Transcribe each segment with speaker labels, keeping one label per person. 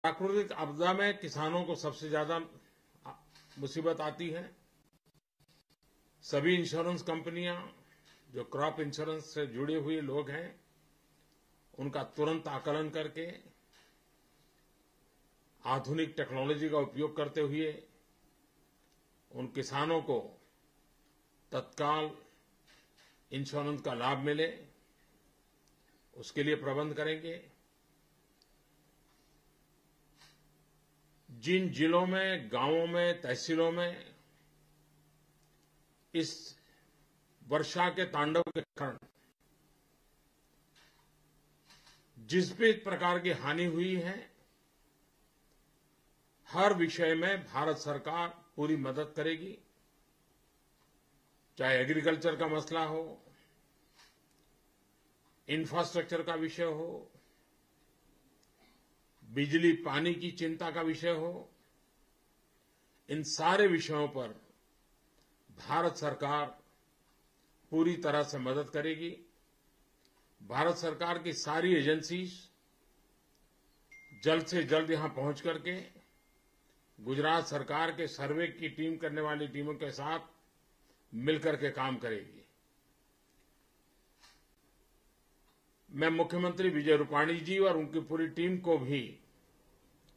Speaker 1: प्राकृतिक आपदा में किसानों को सबसे ज्यादा मुसीबत आती है। सभी इंश्योरेंस कंपनियां जो क्रॉप इंश्योरेंस से जुड़े हुए लोग हैं, उनका तुरंत आकलन करके आधुनिक टेक्नोलॉजी का उपयोग करते हुए उन किसानों को तत्काल इंश्योरेंस का लाभ मिले, उसके लिए प्रबंध करेंगे। जिन जिलों में, गांवों में, तहसीलों में इस वर्षा के तांडव के कारण जिस भी प्रकार की हानि हुई है, हर विषय में भारत सरकार पूरी मदद करेगी। चाहे एग्रीकल्चर का मसला हो, इंफ्रास्ट्रक्चर का विषय हो, बिजली पानी की चिंता का विषय हो, इन सारे विषयों पर भारत सरकार पूरी तरह से मदद करेगी। भारत सरकार की सारी एजेंसीज जल्द से जल्द यहां पहुंच करके गुजरात सरकार के सर्वे की टीम करने वाली टीमों के साथ मिलकर के काम करेगी। मैं मुख्यमंत्री विजय रूपाणी जी और उनकी पूरी टीम को भी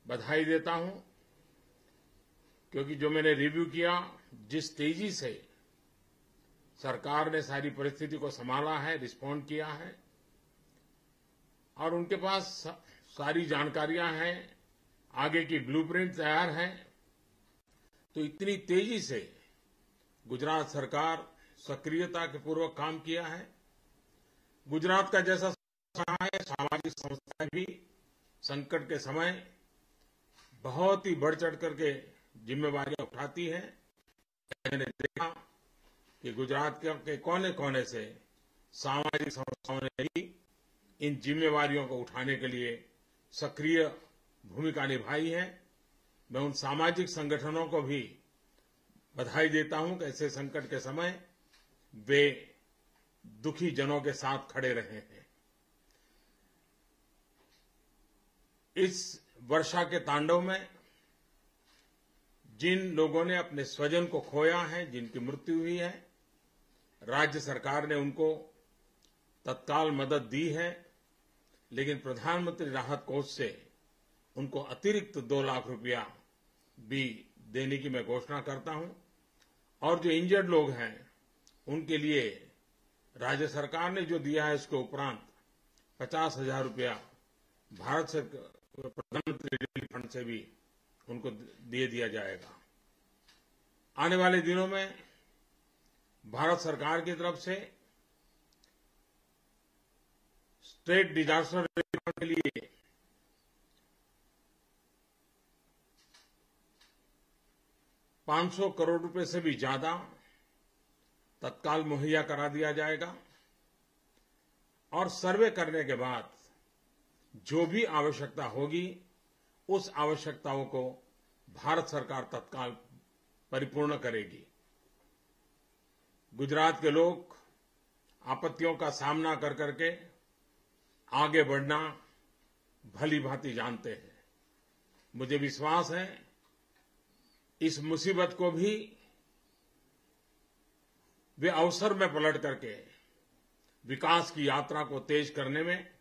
Speaker 1: बधाई देता हूं, क्योंकि जो मैंने रिव्यू किया, जिस तेजी से सरकार ने सारी परिस्थिति को संभाला है, रिस्पॉन्ड किया है, और उनके पास सारी जानकारियां हैं, आगे की ब्लूप्रिंट तैयार है, तो इतनी तेजी से गुजरात सरकार सक्रियता के पूर्वक काम किया है। गुजरात का जैसा है, सामाजिक संस्थाएं भी संकट के समय बहुत ही बढ़ चढ़ करके जिम्मेवारियां उठाती है। मैंने देखा कि गुजरात के कोने कोने से सामाजिक संस्थाओं ने भी इन जिम्मेवारियों को उठाने के लिए सक्रिय भूमिका निभाई है। मैं उन सामाजिक संगठनों को भी बधाई देता हूं कि ऐसे संकट के समय वे दुखी जनों के साथ खड़े रहे हैं। इस वर्षा के तांडव में जिन लोगों ने अपने स्वजन को खोया है, जिनकी मृत्यु हुई है, राज्य सरकार ने उनको तत्काल मदद दी है, लेकिन प्रधानमंत्री राहत कोष से उनको अतिरिक्त 2 लाख रुपया भी देने की मैं घोषणा करता हूं। और जो इंजर्ड लोग हैं, उनके लिए राज्य सरकार ने जो दिया है, उसके उपरांत 50,000 रुपया भारत से प्रधानमंत्री रिलीफ फंड से भी उनको दे दिया जाएगा। आने वाले दिनों में भारत सरकार की तरफ से स्टेट डिजास्टर रिलीफ फंड के लिए 500 करोड़ रुपए से भी ज्यादा तत्काल मुहैया करा दिया जाएगा, और सर्वे करने के बाद जो भी आवश्यकता होगी, उस आवश्यकताओं को भारत सरकार तत्काल परिपूर्ण करेगी। गुजरात के लोग आपत्तियों का सामना कर करके आगे बढ़ना भली भांति जानते हैं। मुझे विश्वास है इस मुसीबत को भी वे अवसर में पलट करके विकास की यात्रा को तेज करने में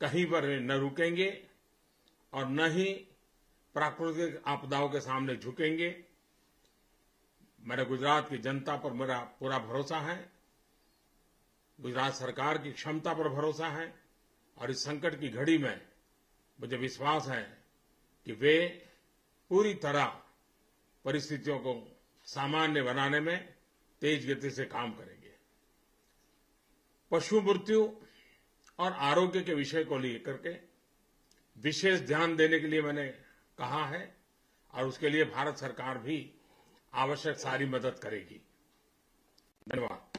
Speaker 1: कहीं पर न रुकेंगे और न ही प्राकृतिक आपदाओं के सामने झुकेंगे। मेरे गुजरात की जनता पर मेरा पूरा भरोसा है, गुजरात सरकार की क्षमता पर भरोसा है, और इस संकट की घड़ी में मुझे विश्वास है कि वे पूरी तरह परिस्थितियों को सामान्य बनाने में तेज गति से काम करेंगे। पशु मृत्यु और आरोग्य के विषय को लेकर के विशेष ध्यान देने के लिए मैंने कहा है, और उसके लिए भारत सरकार भी आवश्यक सारी मदद करेगी। धन्यवाद।